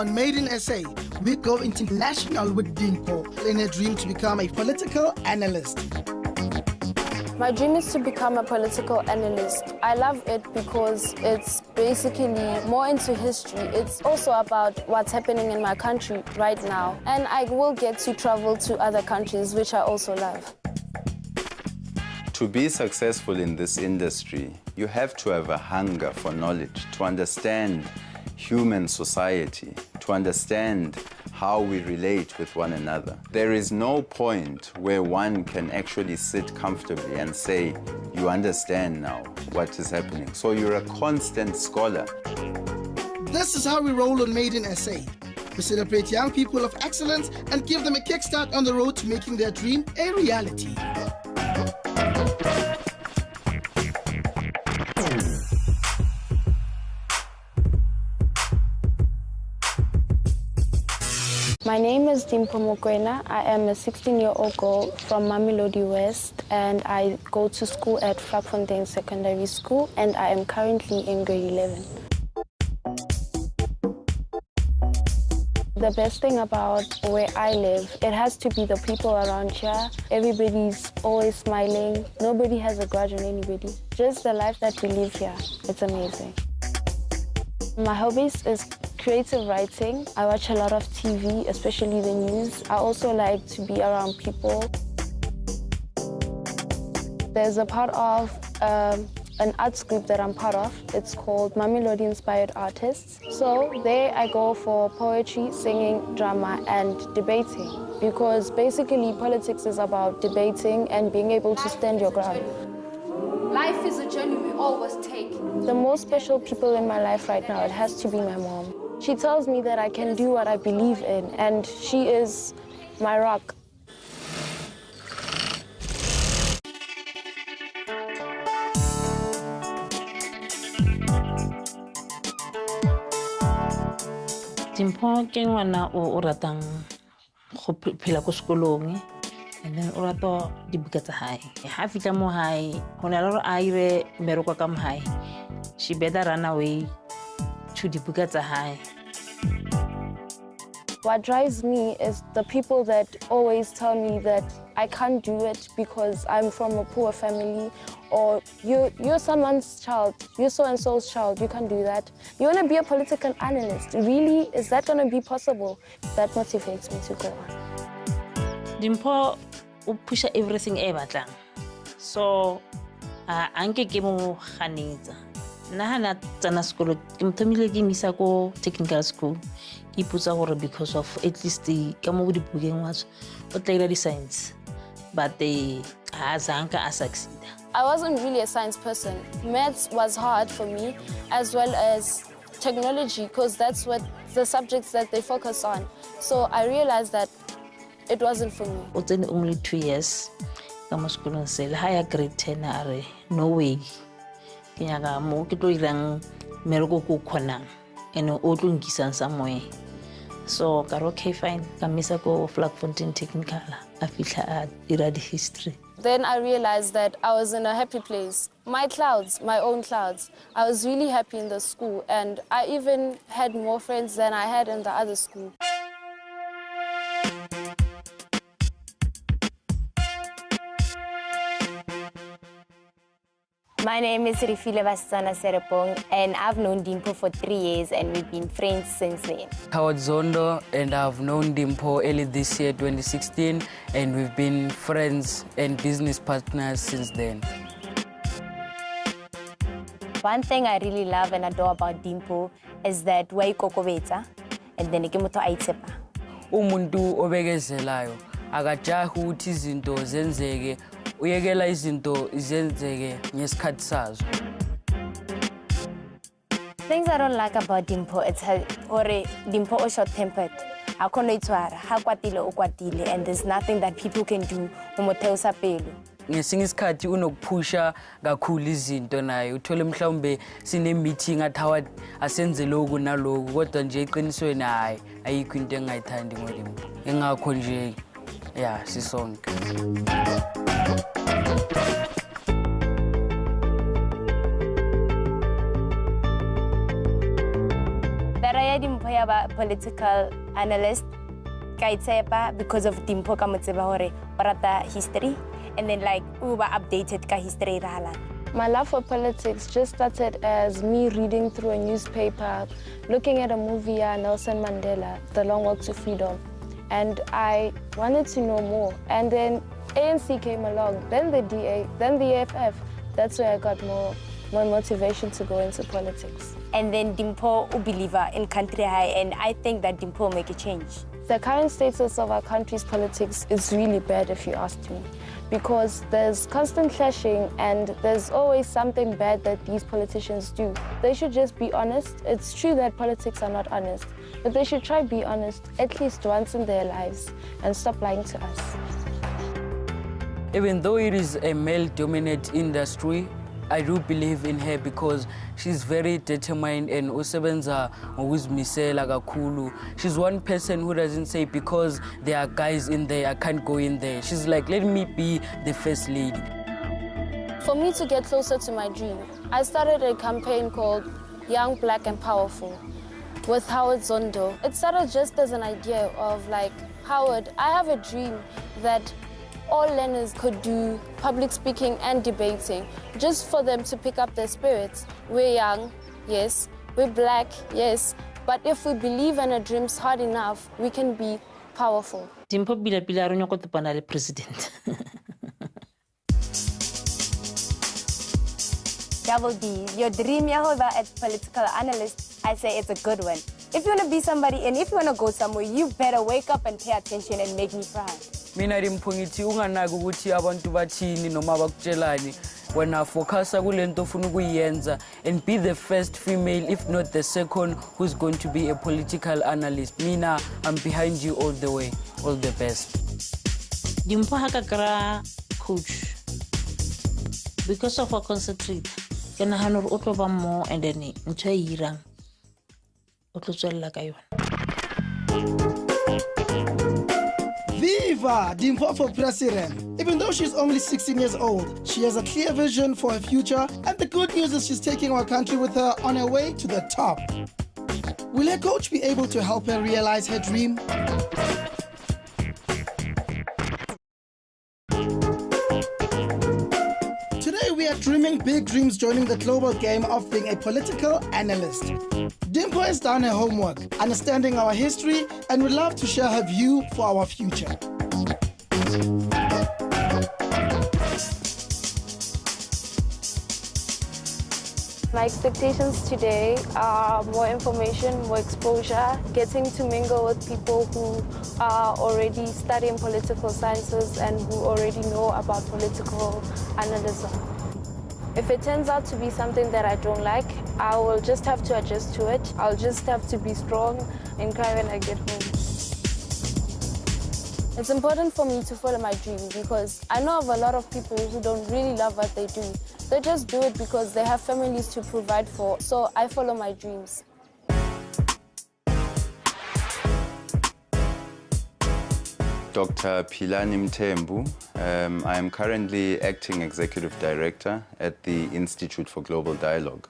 on Made in SA, we go international with Dimpho in a dream to become a political analyst. My dream is to become a political analyst. I love it because it's basically more into history. It's also about what's happening in my country right now. And I will get to travel to other countries, which I also love. To be successful in this industry, you have to have a hunger for knowledge, to understand human society, to understand how we relate with one another. There is no point where one can actually sit comfortably and say, you understand now what is happening. So you're a constant scholar. This is how we roll on Made in SA. We celebrate young people of excellence and give them a kickstart on the road to making their dream a reality. My name is Dimpho Mokoena. I am a 16-year-old girl from Mamelodi West, and I go to school at Vlakfontein Secondary School, and I am currently in grade 11. The best thing about where I live, it has to be the people around here. Everybody's always smiling. Nobody has a grudge on anybody. Just the life that we live here. It's amazing. My hobbies is creative writing. I watch a lot of TV, especially the news. I also like to be around people. There's a part of an arts group that I'm part of. It's called Mamelodi Inspired Artists. So there I go for poetry, singing, drama, and debating. Because basically politics is about debating and being able to stand your ground. Life is a journey we always take. The most special people in my life right now, it has to be my mom. She tells me that I can do what I believe in, and she is my rock. Dimpho ke ngwana o ratang go phela ko sekolong, and then o rata dibuka tsa hae. Ha fitla mo hae go na le gore a ire mmereko ka mo hae, she better run away to dibuka tsa hae. What drives me is the people that always tell me that I can't do it because I'm from a poor family, or you're someone's child, you're so-and-so's child, you can't do that. You want to be a political analyst. Really? Is that going to be possible? That motivates me to go on. Dimpho o pusha everything e batlang. So anke ke mo ganetsa. Nna hana tsana sekolo ke mthomile ke misa ko technical school. Ke iputsa gore because of at least ka mo dibukeng wa o tla di science, but azanka a succeed. I wasn't really a science person. Maths was hard for me, as well as technology, because that's what the subjects that they focus on. So I realized that it wasn't for me. It's only 2 years. Kama school say higher grade 10 are no way. Kinyaga mo ke tlo irang meroko ko khona ene o tlo nkisa somewhere. So ka okay fine ka misa ko Vlakfontein Technical a fitla a ira di history. Then I realized that I was in a happy place. My clouds, my own clouds. I was really happy in the school, and I even had more friends than I had in the other school. My name is Rifile Basana Serepong, and I've known Dimpho for 3 years, and we've been friends since then. Howard Zondo, and I've known Dimpho early this year, 2016, and we've been friends and business partners since then. One thing I really love and adore about Dimpho is that waikokobeta, and then ikemoto aitsepa. Umuntu obekezelayo akajahi ukuthi izinto zenzeke uyekela izinto zenzeke ngesikhathi sazo. Things I don't like about Dimpho, it's Dimpho is short-tempered. Akono itwara, ha kwatile o kwatile, and there's nothing that people can do umoteo sa pelo. Ngesinye isikhathi unokuphusha kakhulu izinto naye uthole mhlawumbe sine meeting athawa asenze lokhu nalokhu kodwa nje iqinisweni hayi ayikho into engayithandi ngoDimpho. Engakho nje yeah sisonke. Dara ya Dimpho ya a political analyst because of Dimpho ka motseba hore o rata history, and then like we were updated ka history rahalang. My love for politics just started as me reading through a newspaper, looking at a movie, Nelson Mandela, The Long Walk to Freedom, and I wanted to know more. And then ANC came along, then the DA, then the AFF. That's where I got more motivation to go into politics. And then Dimpho a believer in country high, and I think that Dimpho will make a change. The current status of our country's politics is really bad, if you ask me, because there's constant clashing and there's always something bad that these politicians do. They should just be honest. It's true that politics are not honest, but they should try to be honest at least once in their lives and stop lying to us. Even though it is a male-dominated industry, I do believe in her because she's very determined and usebenza ngokuzimisela kakhulu. She's one person who doesn't say because there are guys in there, I can't go in there. She's like, let me be the first lady. For me to get closer to my dream, I started a campaign called Young, Black and Powerful with Howard Zondo. It started just as an idea of like, Howard, I have a dream that all learners could do public speaking and debating, just for them to pick up their spirits. We're young, yes. We're black, yes. But if we believe in our dreams hard enough, we can be powerful. Dimpho bila ro nyoko topana le president. Double D, your dream yahoba as political analyst, I say it's a good one. If you want to be somebody and if you want to go somewhere, you better wake up and pay attention and make me proud. Mina Dimpho ngithi unganaki ukuthi abantu bathini noma bakutshelani, wena focusa kulento ofuna ukuyenza and be the first female, if not the second, who's going to be a political analyst. Mina, I'm behind you all the way. All the best. Dimpho ha ka kra coach because of her concentrate. Ke nahana hore o tlo ba mo and then ntho e irang o tlo tswella ka yona. Viva Dimpho for president! Even though she's only 16 years old, she has a clear vision for her future, and the good news is she's taking our country with her on her way to the top. Will her coach be able to help her realize her dream? Today we are dreaming big dreams, joining the global game of being a political analyst. Dimpho has done her homework, understanding our history, and would love to share her view for our future. My expectations today are more information, more exposure, getting to mingle with people who are already studying political sciences and who already know about political analysis. If it turns out to be something that I don't like, I will just have to adjust to it. I'll just have to be strong and cry when I get home. It's important for me to follow my dream because I know of a lot of people who don't really love what they do. They just do it because they have families to provide for, so I follow my dreams. Dr. Philani Mthembu. I am currently Acting Executive Director at the Institute for Global Dialogue.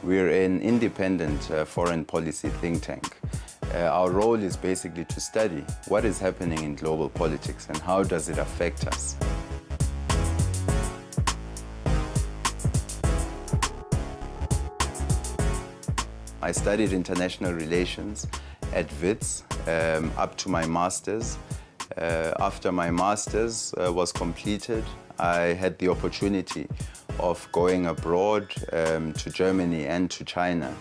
We're an independent foreign policy think tank. Our role is basically to study what is happening in global politics and how does it affect us. I studied international relations at WITS up to my master's. After my master's was completed, I had the opportunity of going abroad to Germany and to China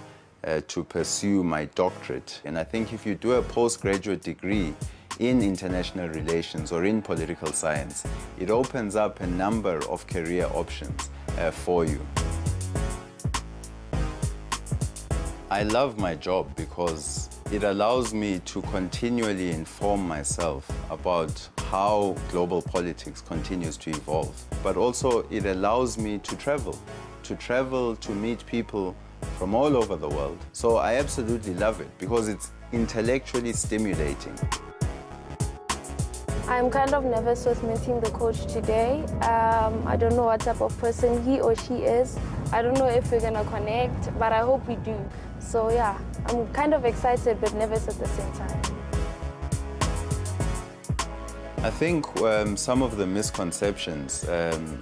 to pursue my doctorate. And I think if you do a postgraduate degree in international relations or in political science, it opens up a number of career options for you. I love my job because it allows me to continually inform myself about how global politics continues to evolve. But also it allows me to travel to meet people from all over the world. So I absolutely love it because it's intellectually stimulating. I'm kind of nervous with meeting the coach today. I don't know what type of person he or she is. I don't know if we're gonna connect, but I hope we do. So yeah, I'm kind of excited but nervous at the same time. I think some of the misconceptions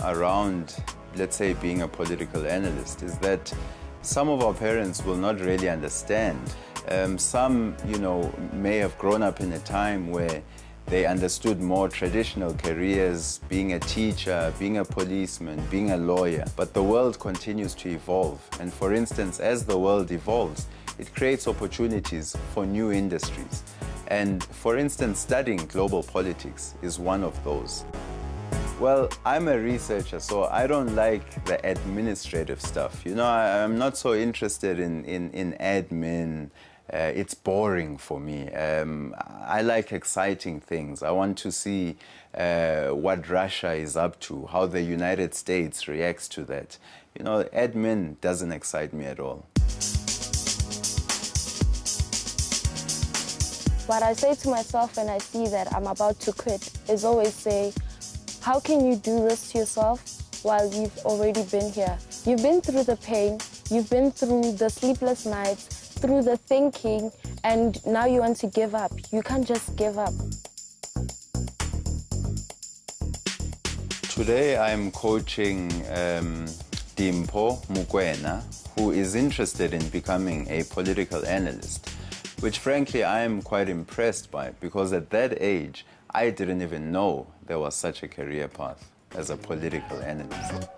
around, let's say, being a political analyst is that some of our parents will not really understand. Some, may have grown up in a time where they understood more traditional careers, being a teacher, being a policeman, being a lawyer. But the world continues to evolve. And for instance, as the world evolves, it creates opportunities for new industries. And for instance, studying global politics is one of those. Well, I'm a researcher, so I don't like the administrative stuff. I'm not so interested in admin. It's boring for me. I like exciting things. I want to see what Russia is up to, how the United States reacts to that. Admin doesn't excite me at all. What I say to myself when I see that I'm about to quit is always say, how can you do this to yourself while you've already been here? You've been through the pain, you've been through the sleepless nights, through the thinking, and now you want to give up. You can't just give up. Today I'm coaching Dimpho Mokoena, who is interested in becoming a political analyst, which frankly I am quite impressed by, because at that age I didn't even know there was such a career path as a political analyst.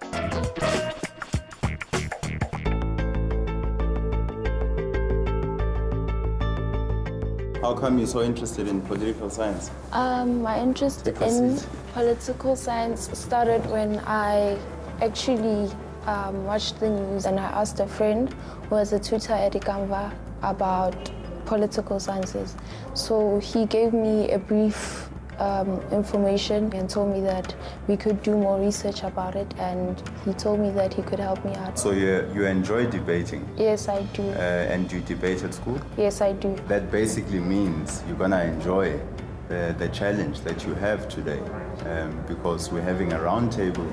How come you're so interested in political science? My interest in political science started when I actually watched the news and I asked a friend who was a tutor at Ikamva about political sciences. So he gave me a brief information and told me that we could do more research about it, and he told me that he could help me out. So you enjoy debating? Yes, I do. And you debate at school? Yes, I do. That basically means you're gonna enjoy the challenge that you have today, because we're having a round table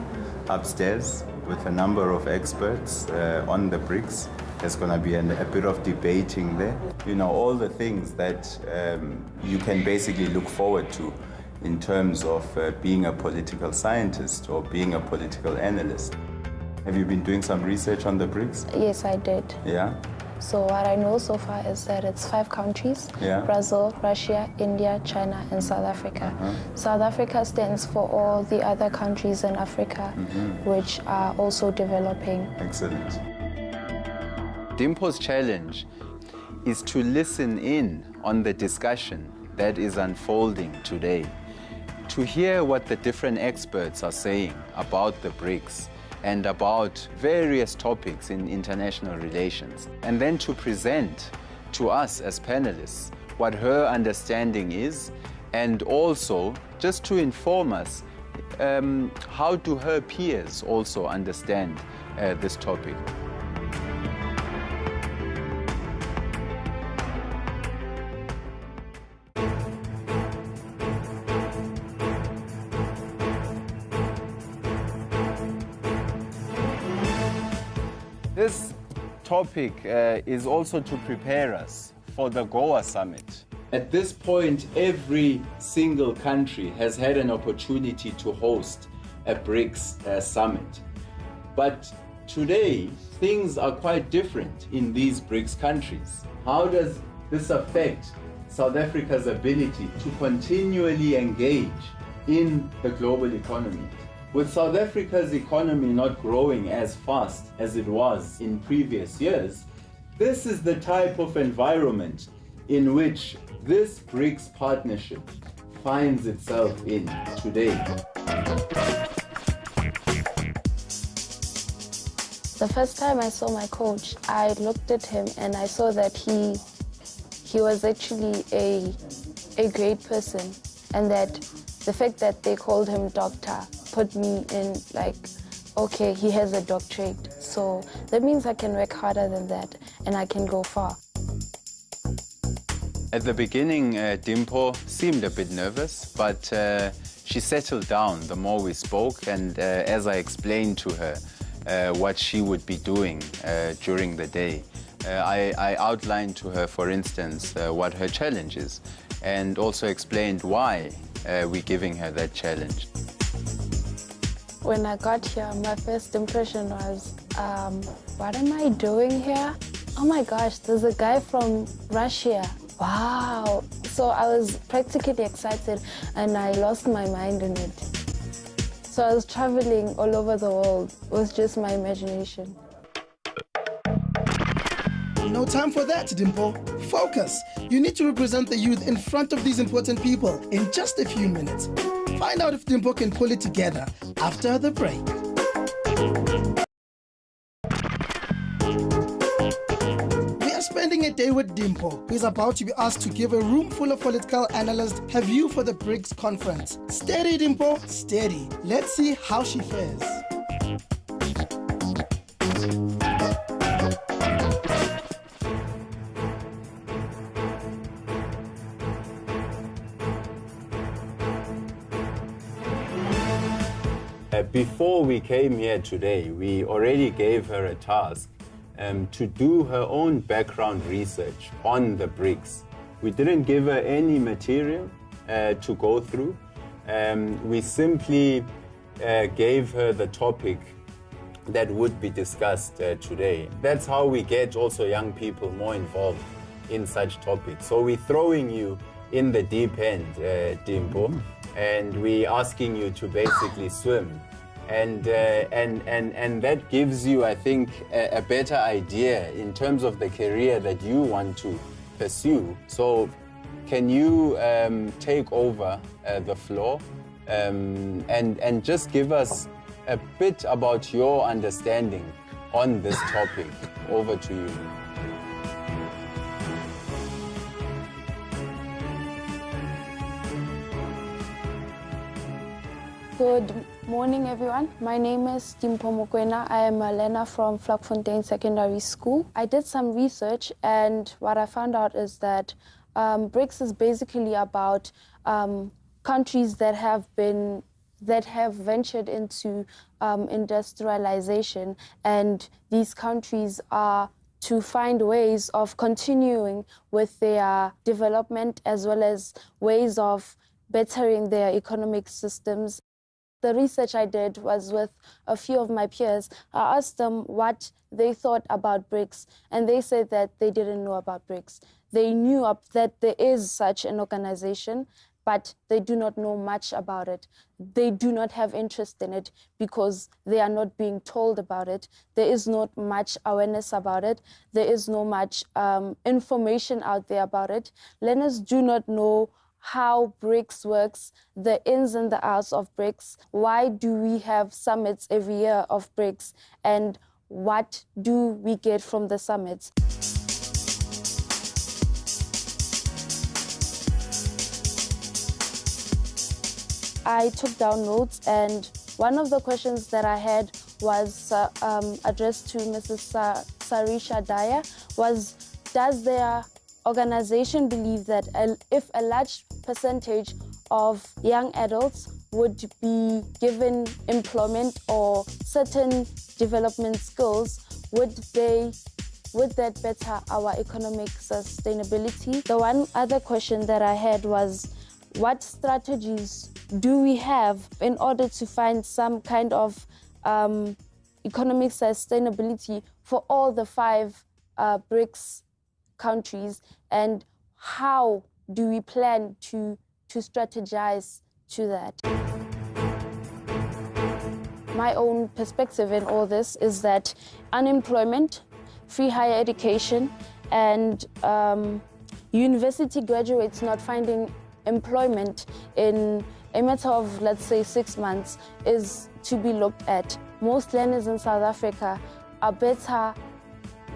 upstairs with a number of experts on the bricks. There's going to be a bit of debating there. All the things that you can basically look forward to in terms of being a political scientist or being a political analyst. Have you been doing some research on the BRICS? Yes, I did. Yeah? So what I know so far is that it's 5 countries: Brazil, Russia, India, China, and South Africa. South Africa stands for all the other countries in Africa, which are also developing. Excellent. Dimpho's challenge is to listen in on the discussion that is unfolding today, to hear what the different experts are saying about the BRICS and about various topics in international relations, and then to present to us as panelists what her understanding is, and also just to inform us how do her peers also understand this topic. This topic is also to prepare us for the Goa Summit. At this point, every single country has had an opportunity to host a BRICS summit. But today, things are quite different in these BRICS countries. How does this affect South Africa's ability to continually engage in the global economy? With South Africa's economy not growing as fast as it was in previous years, this is the type of environment in which this BRICS partnership finds itself in today. The first time I saw my coach, I looked at him and I saw that he was actually a great person, and that the fact that they called him doctor put me in like, okay, he has a doctorate, so that means I can work harder than that and I can go far. At the beginning, Dimpho seemed a bit nervous, but she settled down the more we spoke, and as I explained to her what she would be doing during the day, I outlined to her, for instance, what her challenge is, and also explained why we're giving her that challenge. When I got here, my first impression was, what am I doing here? Oh my gosh, there's a guy from Russia. Wow. So I was practically excited and I lost my mind in it. So I was traveling all over the world with just my imagination. No time for that, Dimpho. Focus. You need to represent the youth in front of these important people in just a few minutes. Find out if Dimpho can pull it together after the break. We are spending a day with Dimpho, who is about to be asked to give a room full of political analysts a view for the BRICS conference. Steady, Dimpho, steady. Let's see how she fares. Before we came here today, we already gave her a task to do her own background research on the BRICS. We didn't give her any material to go through. We simply gave her the topic that would be discussed today. That's how we get also young people more involved in such topics. So we're throwing you in the deep end, Dimpho, and we're asking you to basically swim. And that gives you, I think, a better idea in terms of the career that you want to pursue. So can you take over the floor and just give us a bit about your understanding on this topic? Over to you. Good morning, everyone. My name is Dimpho Mokoena. I am a learner from Vlakfontein Secondary School. I did some research, and what I found out is that BRICS is basically about countries that have ventured into industrialization, and these countries are to find ways of continuing with their development as well as ways of bettering their economic systems. The research I did was with a few of my peers. I asked them what they thought about BRICS, and they said that they didn't know about BRICS. They knew that there is such an organization, but they do not know much about it. They do not have interest in it because they are not being told about it. There is not much awareness about it. There is no much information out there about it. Learners do not know how BRICS works, the ins and the outs of BRICS. Why do we have summits every year of BRICS? And what do we get from the summits? I took down notes, and one of the questions that I had was addressed to Mrs. Sarisha Daya was, does their organization believe that if a large percentage of young adults would be given employment or certain development skills, would that better our economic sustainability? The one other question that I had was, what strategies do we have in order to find some kind of economic sustainability for all the 5 BRICS countries, and how do we plan to strategize to that? My own perspective in all this is that unemployment, free higher education, and university graduates not finding employment in a matter of, let's say, 6 months is to be looked at. Most learners in South Africa are better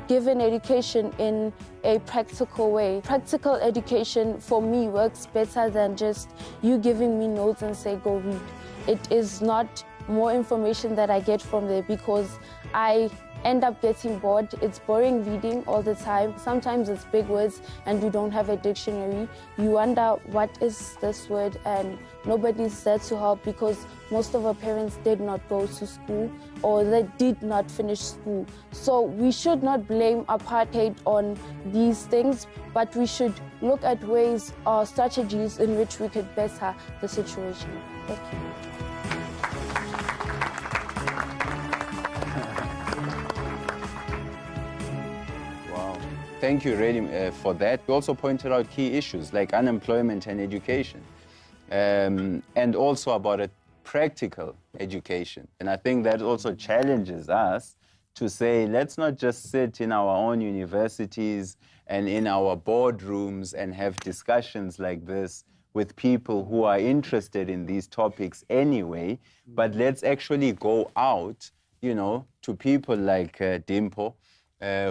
given education in a practical way. Practical education for me works better than just you giving me notes and say, go read. It is not more information that I get from there because I end up getting bored. It's boring reading all the time. Sometimes it's big words and you don't have a dictionary. You wonder, what is this word? And nobody's there to help because most of our parents did not go to school or they did not finish school. So we should not blame apartheid on these things, but we should look at ways or strategies in which we could better the situation. Thank you. Thank you, really, for that. You also pointed out key issues like unemployment and education, and also about a practical education. And I think that also challenges us to say, let's not just sit in our own universities and in our boardrooms and have discussions like this with people who are interested in these topics anyway, but let's actually go out, you know, to people like Dimpho,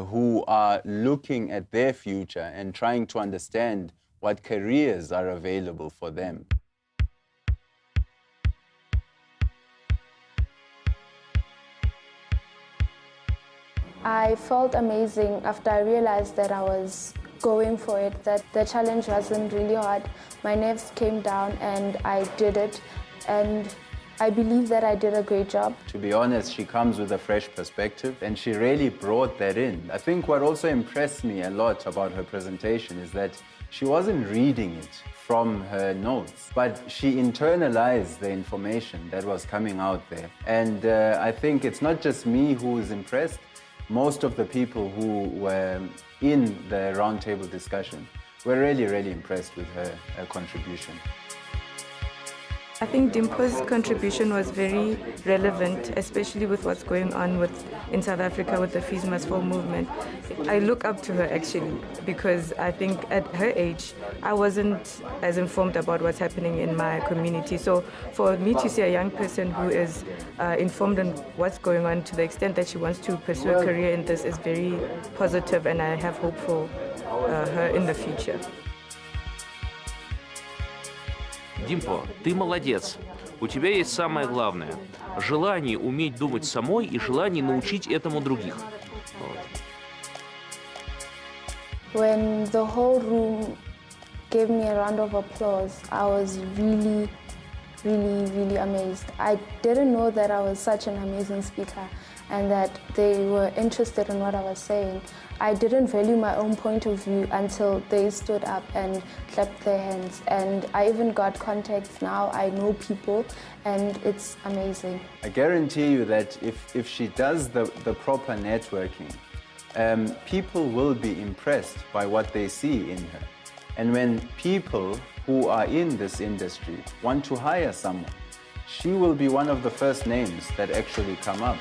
who are looking at their future and trying to understand what careers are available for them. I felt amazing after I realized that I was going for it, that the challenge wasn't really hard. My nerves came down and I did it, and I believe that I did a great job. To be honest, she comes with a fresh perspective and she really brought that in. I think what also impressed me a lot about her presentation is that she wasn't reading it from her notes, but she internalized the information that was coming out there. And I think it's not just me who is impressed. Most of the people who were in the roundtable discussion were really, really impressed with her contribution. I think Dimpho's contribution was very relevant, especially with what's going on in South Africa with the Fees Must Fall movement. I look up to her actually because I think at her age, I wasn't as informed about what's happening in my community. So for me to see a young person who is informed on what's going on to the extent that she wants to pursue a career in this is very positive, and I have hope for her in the future. Димпо, ты молодец. У тебя есть самое главное – желание уметь думать самой и желание научить этому других. When the whole room gave me a round of applause, I was really, really, really amazed. I didn't know that I was such an amazing speaker and that they were interested in what I was saying. I didn't value my own point of view until they stood up and clapped their hands. And I even got contacts now. I know people, and it's amazing. I guarantee you that if she does the proper networking, people will be impressed by what they see in her. And when people who are in this industry want to hire someone, she will be one of the first names that actually come up.